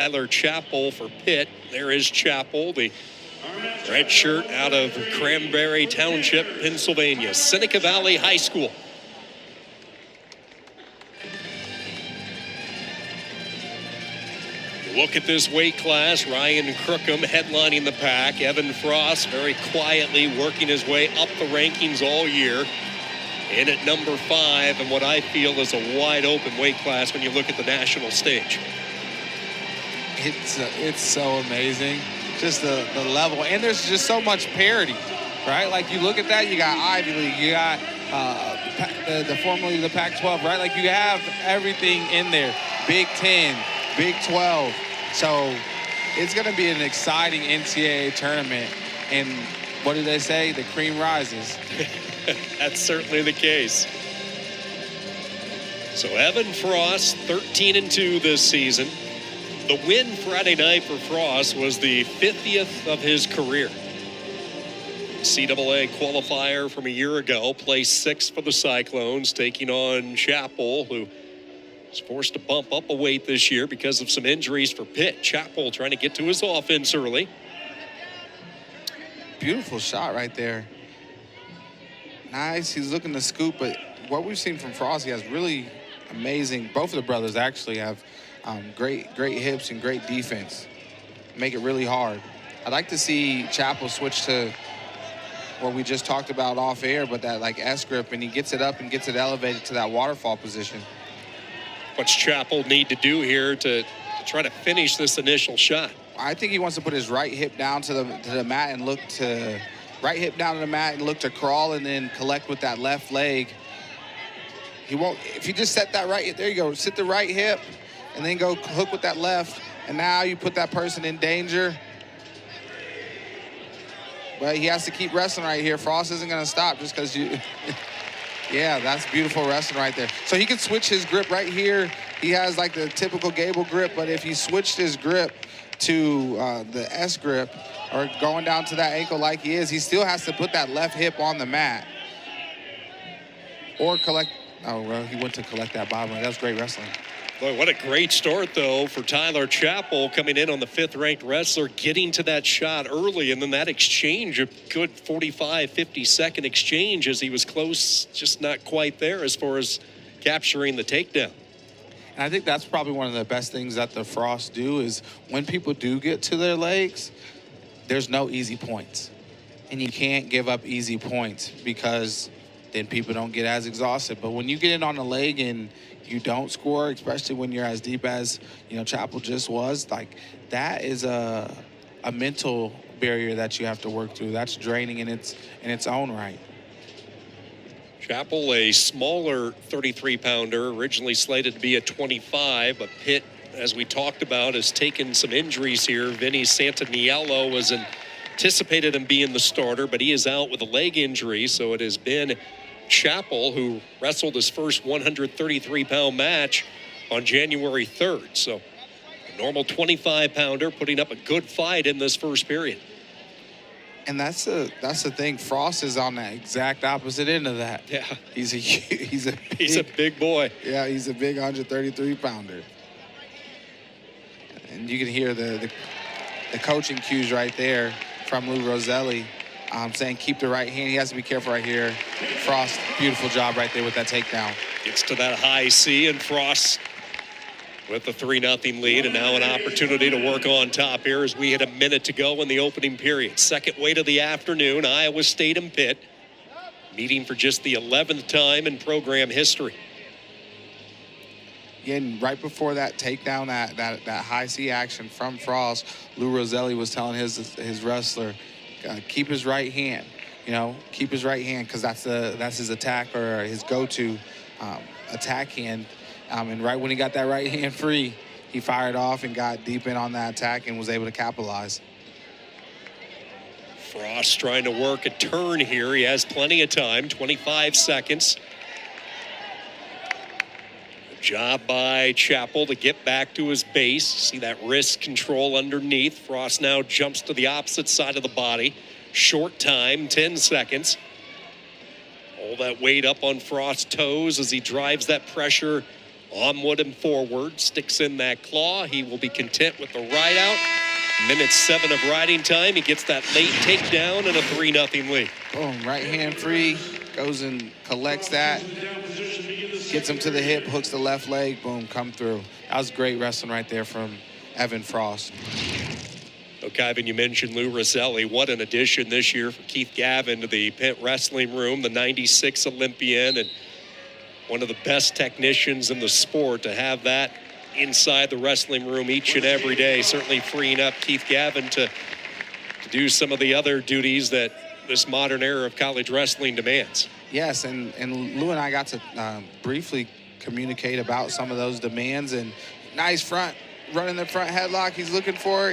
Tyler Chappell for Pitt. There is Chappell, the red shirt out of Cranberry Township, Pennsylvania, Seneca Valley High School. Look at this weight class. Ryan Crookham headlining the pack. Evan Frost very quietly working his way up the rankings all year. In at number 5, and what I feel is a wide open weight class when you look at the national stage. It's so amazing, just the level, and there's just so much parity, right? Like you look at that, you got Ivy League, you got the formerly the Pac-12, right? Like you have everything in there, Big 10, Big 12. So it's going to be an exciting NCAA tournament, and what do they say? The cream rises. That's certainly the case. So Evan Frost, 13-2 this season. The win Friday night for Frost was the 50th of his career. NCAA qualifier from a year ago, placed 6th for the Cyclones, taking on Chappell, who was forced to bump up a weight this year because of some injuries for Pitt. Chappell trying to get to his offense early. Beautiful shot right there. Nice, he's looking to scoop, but what we've seen from Frost, he has really amazing, both of the brothers actually have great hips and great defense. Make it really hard. I'd like to see Chappell switch to what we just talked about off air, but that like S grip, and he gets it up and gets it elevated to that waterfall position. What's Chappell need to do here to try to finish this initial shot? I think he wants to put his right hip down to the mat and look to right hip down to the mat and look to crawl and then collect with that left leg. He won't, if you just set that right, there you go, sit the right hip and then go hook with that left, and now you put that person in danger. But he has to keep wrestling right here. Frost isn't going to stop just because you... Yeah, that's beautiful wrestling right there. So he can switch his grip right here. He has like the typical Gable grip, but if he switched his grip to the S grip or going down to that ankle like he is, he still has to put that left hip on the mat. Or collect... Oh, well, he went to collect that bottom leg. That was great wrestling. Boy, what a great start, though, for Tyler Chappell, coming in on the 5th-ranked wrestler, getting to that shot early, and then that exchange, a good 45, 50-second exchange as he was close, just not quite there as far as capturing the takedown. And I think that's probably one of the best things that the Frost do is when people do get to their legs, there's no easy points. And you can't give up easy points because then people don't get as exhausted. But when you get in on the leg and you don't score, especially when you're as deep as, Chappell just was, like that is a mental barrier that you have to work through. That's draining in its own right. Chappell, a smaller 33-pounder, originally slated to be a 25, but Pitt, as we talked about, has taken some injuries here. Vinny Santaniello was anticipated him being the starter, but he is out with a leg injury, so it has been Chappell, who wrestled his first 133-pound match on January 3rd. So a normal 25-pounder putting up a good fight in this first period. And that's the thing. Frost is on the exact opposite end of that. Yeah. He's a big boy. Yeah, he's a big 133-pounder. And you can hear the coaching cues right there from Lou Roselli. Saying keep the right hand. He has to be careful right here. Frost, beautiful job right there with that takedown. Gets to that high C, and Frost with the 3-0 lead, and now an opportunity to work on top here as we had a minute to go in the opening period. Second weight of the afternoon, Iowa State and Pitt, meeting for just the 11th time in program history. Again, right before that takedown, that high C action from Frost, Lou Roselli was telling his wrestler, keep his right hand, keep his right hand because that's his attack or his go-to attack hand. And right when he got that right hand free, he fired off and got deep in on that attack and was able to capitalize. Frost trying to work a turn here. He has plenty of time, 25 seconds. Good job by Chappell to get back to his base. See that wrist control underneath. Frost now jumps to the opposite side of the body. Short time, 10 seconds. All that weight up on Frost's toes as he drives that pressure Onward and forward, sticks in that claw. He will be content with the ride out. Minute 7 of riding time. He gets that late takedown and a 3-0 lead. Boom, right hand free, goes and collects that. Gets him to the hip, hooks the left leg, boom, come through. That was great wrestling right there from Evan Frost. Kevin, you mentioned Lou Rosselli. What an addition this year for Keith Gavin to the Pitt Wrestling Room, the 96 Olympian and one of the best technicians in the sport. To have that inside the wrestling room each and every day, certainly freeing up Keith Gavin to do some of the other duties that this modern era of college wrestling demands. Yes, and Lou and I got to briefly communicate about some of those demands, and nice front, running the front headlock he's looking for.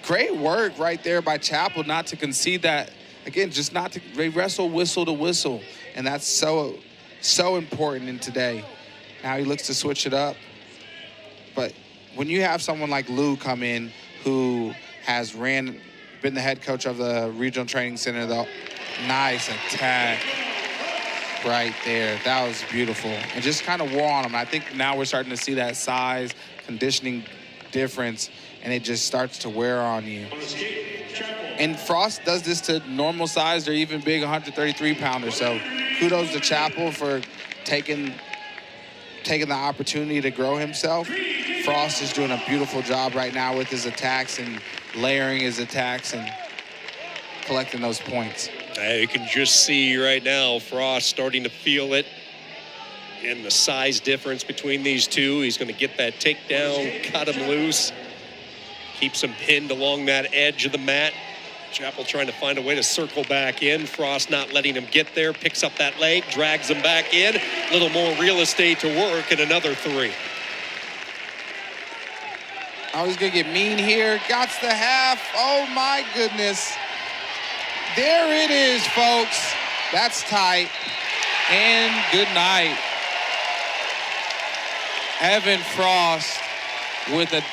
Great work right there by Chappell not to concede that. Again, just not to, they wrestle whistle to whistle, and that's so important in today. Now he looks to switch it up. But when you have someone like Lou come in who has been the head coach of the regional training center, though, nice attack right there. That was beautiful. And just kind of wore on him. I think now we're starting to see that size, conditioning difference, and it just starts to wear on you. And Frost does this to normal sized or even big 133-pounders. So kudos to Chappell for taking the opportunity to grow himself. Frost is doing a beautiful job right now with his attacks and layering his attacks and collecting those points. You can just see right now Frost starting to feel it in the size difference between these two. He's going to get that takedown, cut him loose, keeps him pinned along that edge of the mat. Chappell trying to find a way to circle back in. Frost not letting him get there, picks up that leg, drags him back in. A little more real estate to work, and another 3. Oh, he's going to get mean here. Got the half. Oh, my goodness. There it is, folks. That's tight. And good night. Evan Frost with a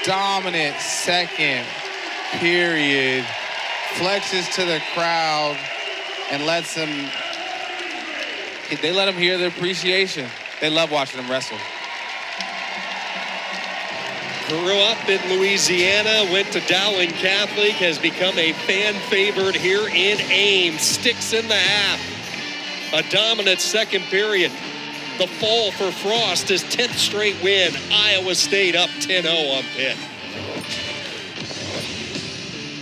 dominant second period. Flexes to the crowd and lets them, they let them hear their appreciation. They love watching them wrestle. Grew up in Louisiana, went to Dowling Catholic, has become a fan favorite here in Ames. Sticks in the half. A dominant second period. The fall for Frost, his 10th straight win. Iowa State up 10-0 on Pitt.